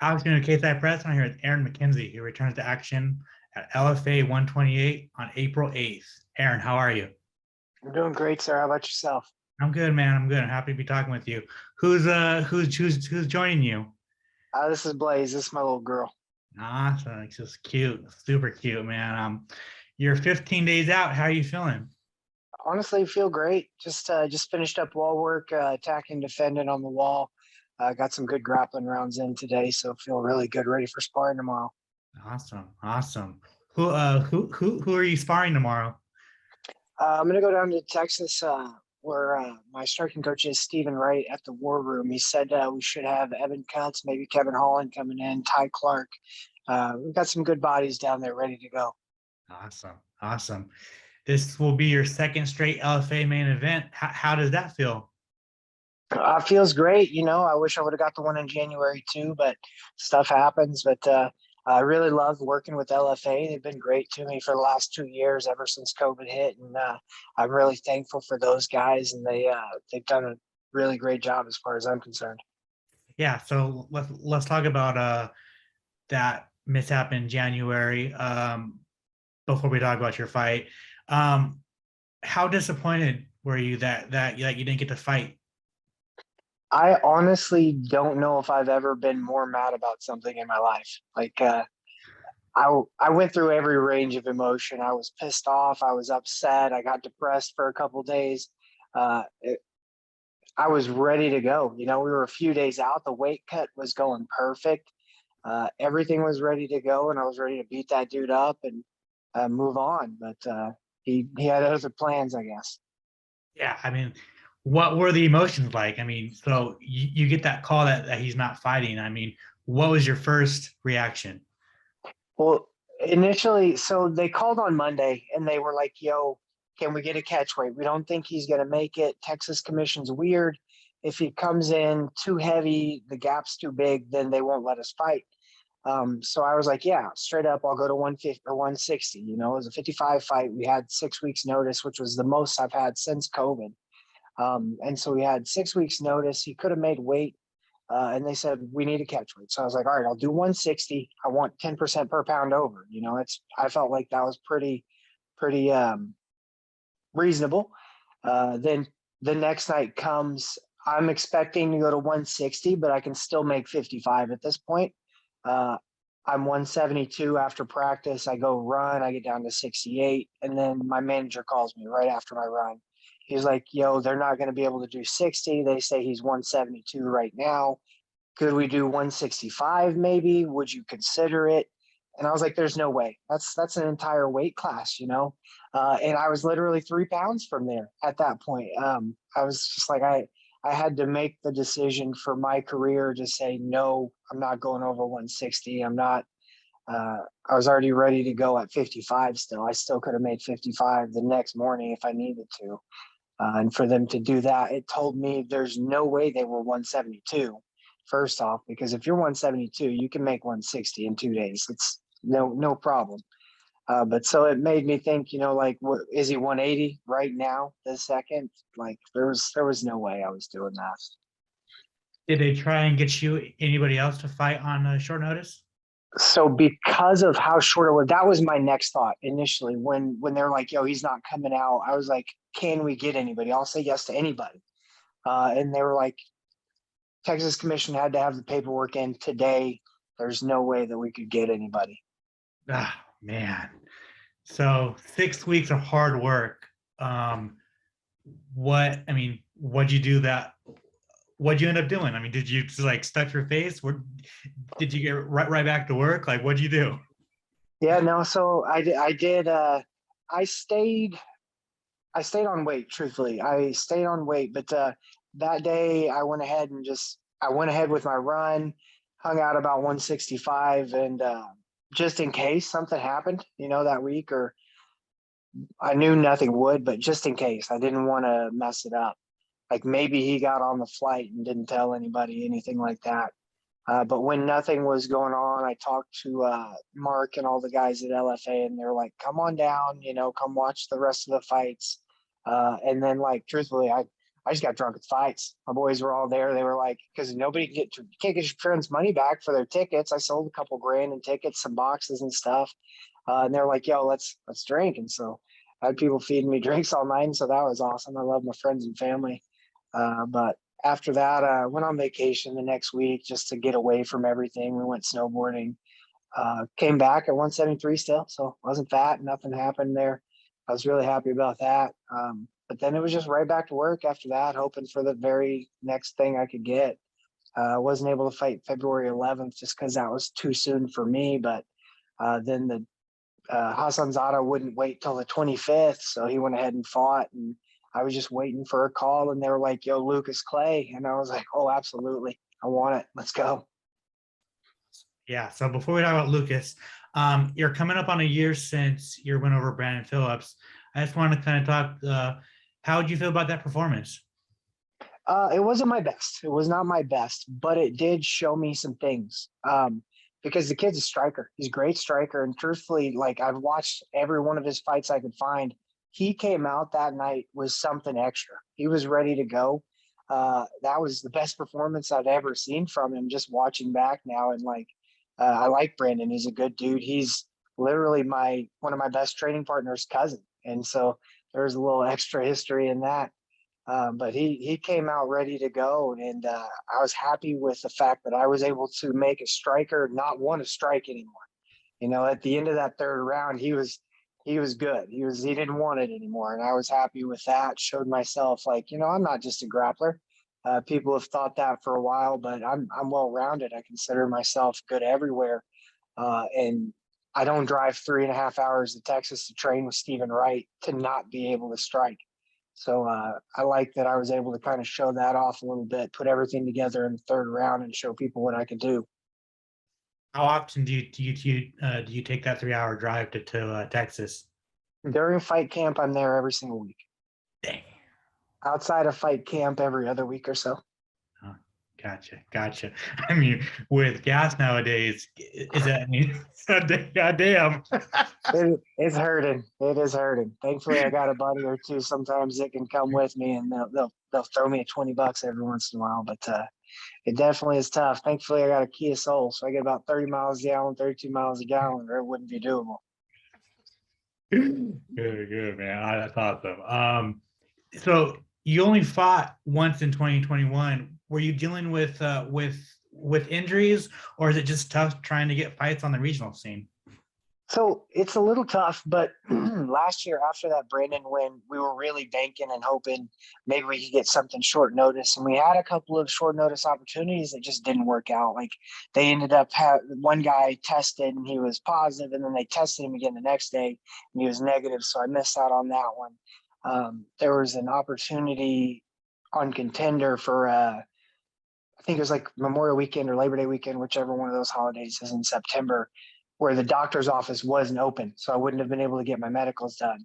Alex doing a case I press. I'm here with Aaron McKenzie, who returns to action at LFA 128 on April 8th. Aaron, how are you? I'm doing great, sir. How about yourself? I'm good, man. I'm good. I'm happy to be talking with you. Who's joining you? This is Blaze. This is my little girl. Awesome. It's just cute, super cute, man. You're 15 days out. How are you feeling? Honestly, feel great. Just finished up wall work, attacking, defending on the wall. Got some good grappling rounds in today, so feel really good, ready for sparring tomorrow. Awesome, awesome. Who are you sparring tomorrow? I'm gonna go down to Texas, where my striking coach is Stephen Wright at the War Room. He said we should have Evan Cuts, maybe Kevin Holland coming in, Ty Clark. We've got some good bodies down there ready to go. Awesome, awesome. This will be your second straight LFA main event. How does that feel? Feels great. I wish I would have got the one in January too, but stuff happens. But I really love working with LFA. They've been great to me for the last 2 years, ever since COVID hit, and I'm really thankful for those guys. And they've done a really great job as far as I'm concerned. Yeah, so let's talk about that mishap in January. Before we talk about your fight, how disappointed were you that you didn't get to fight? I honestly don't know if I've ever been more mad about something in my life. I went through every range of emotion. I was pissed off. I was upset. I got depressed for a couple days. Uh, it, I was ready to go. We were a few days out. The weight cut was going perfect. Everything was ready to go, and I was ready to beat that dude up and move on. But he had other plans, I guess. Yeah, I mean, what were the emotions like? I mean, so you get that call that he's not fighting. I mean, what was your first reaction? Well, initially, so they called on Monday and they were like, yo, can we get a catch weight? We don't think he's going to make it. Texas Commission's weird. If he comes in too heavy, the gap's too big, then they won't let us fight. So I was like, yeah, straight up, I'll go to 150 or 160. It was a 55 fight. We had 6 weeks notice, which was the most I've had since COVID. And so we had 6 weeks notice. He could have made weight. And they said, we need a catch weight. So I was like, all right, I'll do 160. I want 10% per pound over. I felt like that was pretty reasonable. Then the next night comes, I'm expecting to go to 160, but I can still make 55 at this point. I'm 172 after practice. I go run, I get down to 68. And then my manager calls me right after my run. He's like, yo, they're not going to be able to do 60. They say he's 172 right now. Could we do 165 maybe? Would you consider it? And I was like, there's no way. That's an entire weight class. And I was literally 3 pounds from there at that point. I was just like, I had to make the decision for my career to say, no, I'm not going over 160. I'm not, I was already ready to go at 55 still. I still could have made 55 the next morning if I needed to. And for them to do that, it told me there's no way they were 172. First off, because if you're 172, you can make 160 in 2 days. It's no problem. But so it made me think, like, what is he 180 right now? This second, like, there was no way I was doing that. Did they try and get you anybody else to fight on short notice? So because of how short it was, that was my next thought initially. When they're like, "Yo, he's not coming out," I was like, "Can we get anybody?" I'll say yes to anybody. And they were like, Texas Commission had to have the paperwork in today. There's no way that we could get anybody. Ah, man. So 6 weeks of hard work. What'd you do that? What'd you end up doing? I mean, did you just like stuff your face? Did you get right back to work? Like, what'd you do? Yeah, no. So I did. I stayed. I stayed on weight. Truthfully, I stayed on weight. But that day, I went ahead with my run, hung out about 165, and just in case something happened, that week, or I knew nothing would, but just in case, I didn't want to mess it up. Like maybe he got on the flight and didn't tell anybody, anything like that. But when nothing was going on, I talked to Mark and all the guys at LFA, and they're like, "Come on down, come watch the rest of the fights." And then, like, truthfully, I just got drunk at fights. My boys were all there. They were like, because nobody can't get your friends' money back for their tickets. I sold a couple grand in tickets, some boxes and stuff. And they're like, yo, let's drink. And so I had people feeding me drinks all night. And so that was awesome. I love my friends and family. But after that, I went on vacation the next week just to get away from everything. We went snowboarding. Came back at 173 still, so wasn't fat. Nothing happened there. I was really happy about that. But then it was just right back to work after that, hoping for the very next thing I could get. I wasn't able to fight February 11th just because that was too soon for me. But then the Hassan Zada wouldn't wait till the 25th, so he went ahead and fought. And I was just waiting for a call, and they were like, "Yo, Lucas Clay," and I was like, "Oh, absolutely, I want it. Let's go." Yeah. So before we talk about Lucas, you're coming up on a year since your win over Brandon Phillips. I just want to kind of talk. How did you feel about that performance? It wasn't my best. It was not my best, but it did show me some things. Because the kid's a striker. He's a great striker. And truthfully, like I've watched every one of his fights I could find. He came out that night with something extra. He was ready to go. That was the best performance I've ever seen from him, just watching back now. And like, I like Brandon. He's a good dude. He's literally one of my best training partners' cousin. And so there's a little extra history in that. But he came out ready to go, and I was happy with the fact that I was able to make a striker not want to strike anymore. You know, at the end of that third round, he was good. He didn't want it anymore, and I was happy with that. Showed myself like, I'm not just a grappler. People have thought that for a while, but I'm well rounded. I consider myself good everywhere, and I don't drive 3.5 hours to Texas to train with Stephen Wright to not be able to strike. So I like that I was able to kind of show that off a little bit, put everything together in the third round, and show people what I could do. How often do you take that 3 hour drive to Texas? During fight camp, I'm there every single week. Dang. Outside of fight camp, every other week or so. Oh, gotcha. I mean, with gas nowadays, is that? I mean, goddamn. It's hurting. It is hurting. Thankfully, I got a buddy or two sometimes that can come with me, and they'll throw me $20 every once in a while. But it definitely is tough. Thankfully, I got a Kia Soul, so I get about 30 miles a gallon, 32 miles a gallon, or it wouldn't be doable. Good, man. That's awesome. So you only fought once in 2021. Were you dealing with injuries, or is it just tough trying to get fights on the regional scene? So it's a little tough, but last year after that Brandon win, we were really banking and hoping maybe we could get something short notice. And we had a couple of short notice opportunities that just didn't work out. Like they ended up one guy tested and he was positive, and then they tested him again the next day and he was negative. So I missed out on that one. There was an opportunity on Contender for I think it was like Memorial Weekend or Labor Day weekend, whichever one of those holidays is in September, where the doctor's office wasn't open. So I wouldn't have been able to get my medicals done.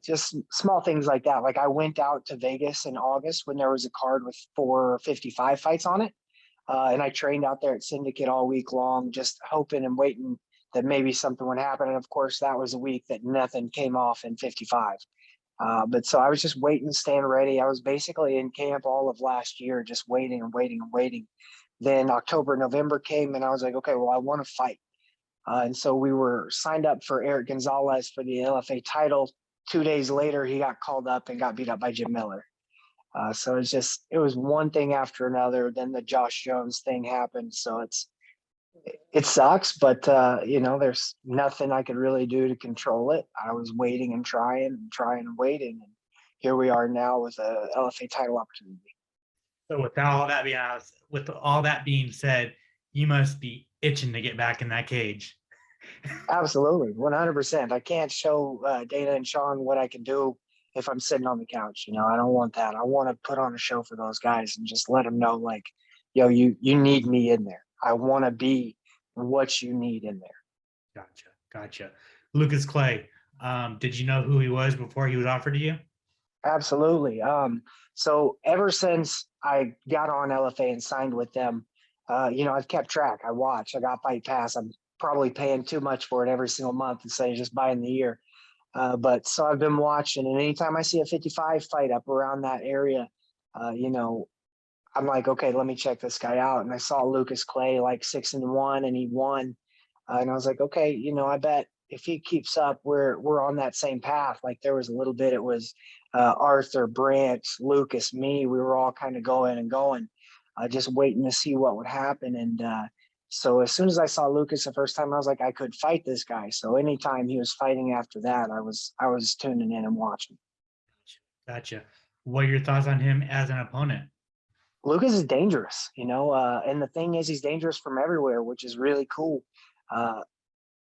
Just small things like that. Like I went out to Vegas in August when there was a card with 455 fights on it. And I trained out there at Syndicate all week long, just hoping and waiting that maybe something would happen. And of course, that was a week that nothing came off in 55. But so I was just waiting, staying ready. I was basically in camp all of last year, just waiting and waiting and waiting. Then October, November came, and I was like, okay, well, I want to fight. And so we were signed up for Eric Gonzalez for the LFA title. 2 days later, he got called up and got beat up by Jim Miller. So it was one thing after another. Then the Josh Jones thing happened. So it sucks, but there's nothing I could really do to control it. I was waiting and trying and waiting. And here we are now with a LFA title opportunity. So with all that being said, you must be itching to get back in that cage. Absolutely, 100%. I can't show Dana and Sean what I can do if I'm sitting on the couch. I don't want that. I want to put on a show for those guys and just let them know, like, yo, you need me in there. I want to be what you need in there. Gotcha. Lucas Clay, did you know who he was before he was offered to you? Absolutely. So ever since I got on LFA and signed with them, I've kept track. I watch. I got Fight Pass. I'm probably paying too much for it every single month instead of just buying the year. But so I've been watching, and anytime I see a 55 fight up around that area, you know, I'm like, okay, let me check this guy out. And I saw Lucas Clay like 6-1 and he won. And I was like, okay, I bet if he keeps up, we're on that same path. Like there was a little bit, it was Arthur, Brant, Lucas, me. We were all kind of going, just waiting to see what would happen. And so as soon as I saw Lucas the first time, I was like, I could fight this guy. So anytime he was fighting after that, I was tuning in and watching. Gotcha. What are your thoughts on him as an opponent? Lucas is dangerous, and the thing is, he's dangerous from everywhere, which is really cool. Uh,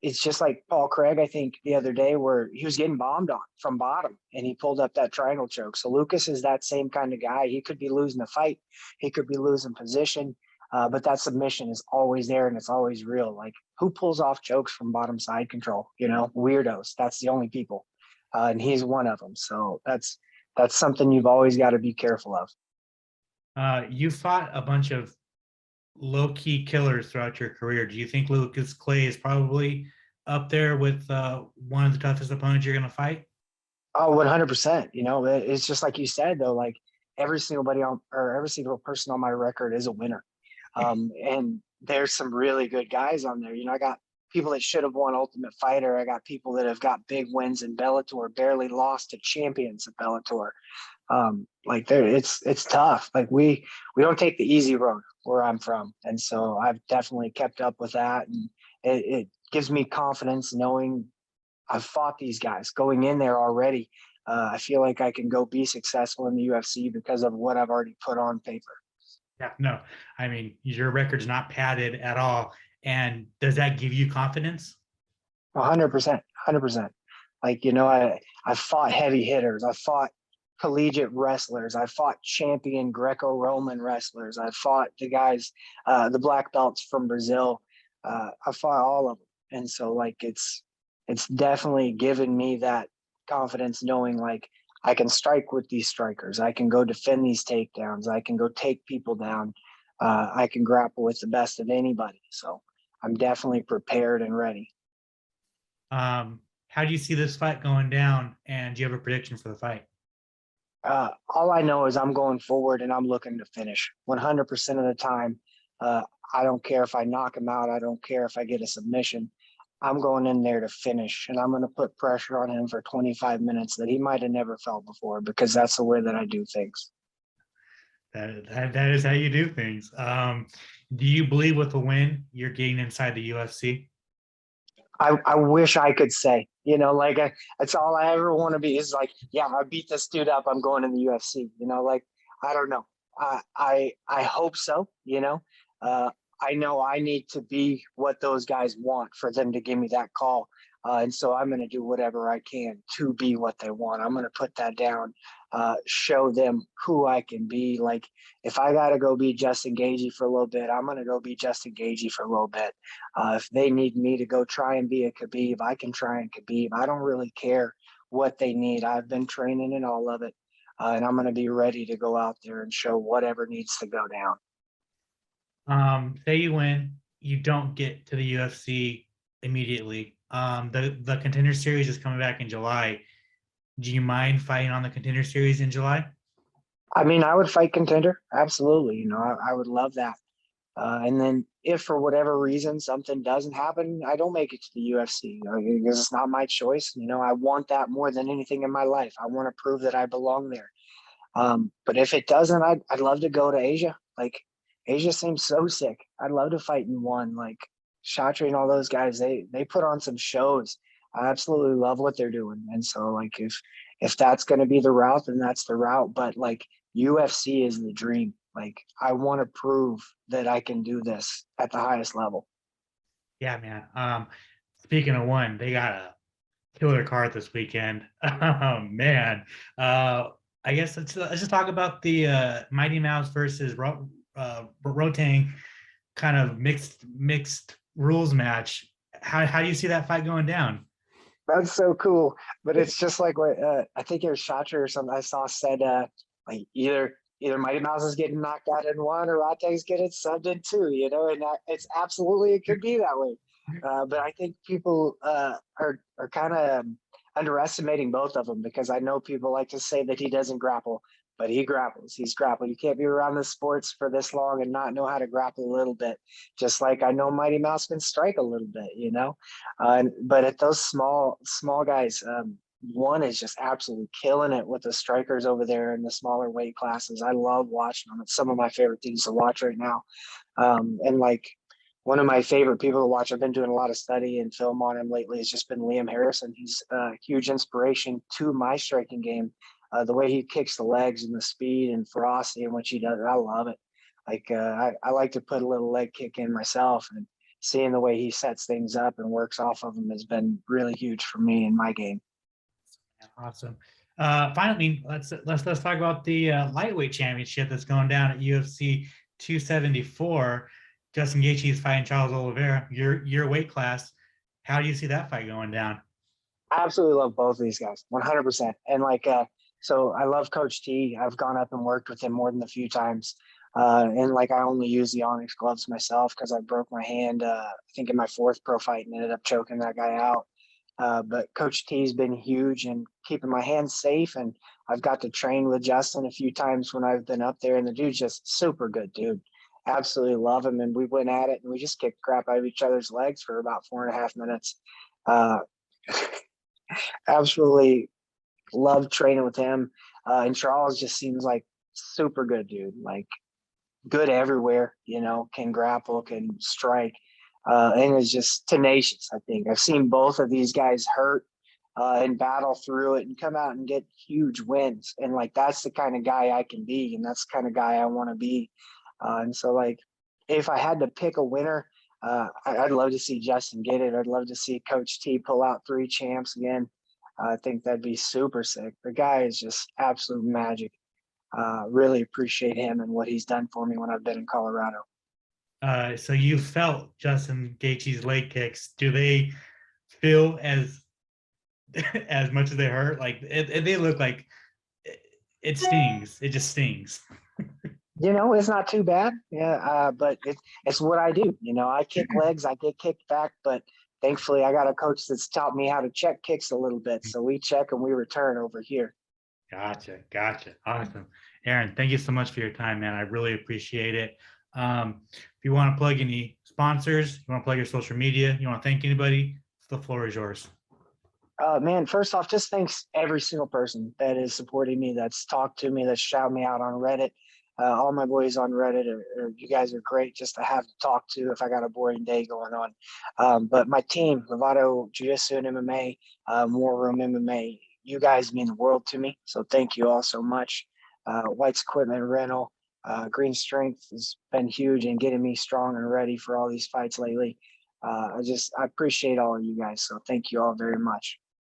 it's just like Paul Craig, I think, the other day where he was getting bombed on from bottom and he pulled up that triangle choke. So Lucas is that same kind of guy. He could be losing a fight, he could be losing position, but that submission is always there and it's always real. Like who pulls off chokes from bottom side control? Weirdos. That's the only people, and he's one of them. So that's something you've always got to be careful of. You fought a bunch of low-key killers throughout your career. Do you think Lucas Clay is probably up there with one of the toughest opponents you're going to fight? Oh, 100%. It's just like you said, though, like every single person on my record is a winner. And there's some really good guys on there. I got people that should have won Ultimate Fighter. I got people that have got big wins in Bellator, barely lost to champions of Bellator. Like it's tough. Like we don't take the easy road where I'm from. And so I've definitely kept up with that. And it gives me confidence knowing I've fought these guys going in there already. I feel like I can go be successful in the UFC because of what I've already put on paper. Yeah, no, I mean, your record's not padded at all. And does that give you confidence? 100%, 100%. Like, I fought heavy hitters. I fought collegiate wrestlers. I fought champion Greco-Roman wrestlers. I fought the guys, the black belts from Brazil. I fought all of them. And so like, it's definitely given me that confidence knowing like I can strike with these strikers. I can go defend these takedowns. I can go take people down. I can grapple with the best of anybody. So I'm definitely prepared and ready. How do you see this fight going down? And do you have a prediction for the fight? All I know is I'm going forward and I'm looking to finish 100% of the time. Uh, I don't care if I knock him out. I don't care if I get a submission. I'm going in there to finish and I'm going to put pressure on him for 25 minutes that he might have never felt before because that's the way that I do things. That is how you do things. Do you believe with a win, you're getting inside the UFC? I wish I could say, that's all I ever want to be is like, yeah, I beat this dude up. I'm going in the UFC, like, I don't know. I hope so, I know I need to be what those guys want for them to give me that call. And so I'm going to do whatever I can to be what they want. I'm going to put that down, show them who I can be. Like, if I got to go be Justin Gagey for a little bit, I'm going to go be Justin Gagey for a little bit. If they need me to go try and be a Khabib, I can try and Khabib. I don't really care what they need. I've been training in all of it. And I'm going to be ready to go out there and show whatever needs to go down. Say you win, you don't get to the UFC immediately. The contender series is coming back in July. Do you mind fighting on the contender series in July? I mean, I would fight contender. Absolutely. I would love that. And then if for whatever reason something doesn't happen, I don't make it to the UFC because it's not my choice. I want that more than anything in my life. I want to prove that I belong there. But if it doesn't, I'd love to go to Asia. Like Asia seems so sick. I'd love to fight in one. Like Chatri and all those guys, they put on some shows. I absolutely love what they're doing. And so like if that's gonna be the route, then that's the route. But like UFC is the dream. Like I want to prove that I can do this at the highest level. Yeah, man. Speaking of one, they got a killer card this weekend. Oh man. I guess let's just talk about the Mighty Mouse versus Rotang kind of mixed rules match. How do you see that fight going down? That's so cool. But it's just like what I think it was Chatri or something I saw said like either Mighty Mouse is getting knocked out in one or Rotang's getting subbed in two, and it's absolutely it could be that way. But I think people are kind of underestimating both of them because I know people like to say that he doesn't grapple, but he grapples. He's grappled. You can't be around the sports for this long and not know how to grapple a little bit. Just like I know Mighty Mouse can strike a little bit, you know. But at those small guys, one is just absolutely killing it with the strikers over there in the smaller weight classes. I love watching them. It's some of my favorite things to watch right now. And like one of my favorite people to watch, I've been doing a lot of study and film on him lately, has just been Liam Harrison. He's a huge inspiration to my striking game. The way he kicks the legs and the speed and ferocity and what he does, I love it. Like I like to put a little leg kick in myself, and seeing the way he sets things up and works off of them has been really huge for me in my game. Awesome. Finally, let's talk about the lightweight championship that's going down at UFC 274. Justin Gaethje is fighting Charles Oliveira. Your weight class. How do you see that fight going down? I absolutely love both of these guys, 100%. And like, so I love Coach T. I've gone up and worked with him more than a few times. And like, I only use the Onyx gloves myself because I broke my hand, I think in my 4th pro fight, and ended up choking that guy out. But Coach T's been huge in keeping my hands safe. And I've got to train with Justin a few times when I've been up there, and the dude's just super good, dude. Absolutely love him. And we went at it and we just kicked crap out of each other's legs for about 4.5 minutes. Absolutely love training with him. And Charles just seems like super good, dude. Like good everywhere, you know, can grapple, can strike, and is just tenacious. I think I've seen both of these guys hurt and battle through it and come out and get huge wins. And like, that's the kind of guy I can be, and that's the kind of guy I want to be. And so like, if I had to pick a winner, I'd love to see Justin get it. I'd love to see Coach T pull out 3 champs again. I think that'd be super sick. The guy is just absolute magic. Really appreciate him and what he's done for me when I've been in Colorado. So you felt Justin Gaethje's leg kicks. Do they feel as as much as they hurt? Like they look like it stings. It just stings. You know, it's not too bad. Yeah, but it's what I do. You know, I kick legs, I get kicked back, but thankfully I got a coach that's taught me how to check kicks a little bit. So we check and we return over here. Gotcha. Awesome. Aaron, thank you so much for your time, man. I really appreciate it. If you want to plug any sponsors, you want to plug your social media, you want to thank anybody, the floor is yours. Man, first off, just thanks every single person that is supporting me, that's talked to me, that's shouted me out on Reddit. All my boys on Reddit you guys are great just to have to talk to if I got a boring day going on. But my team, Lovato Jiu-Jitsu and MMA, War Room MMA, you guys mean the world to me. So thank you all so much. White's Equipment Rental, Green Strength has been huge in getting me strong and ready for all these fights lately. I appreciate all of you guys. So thank you all very much.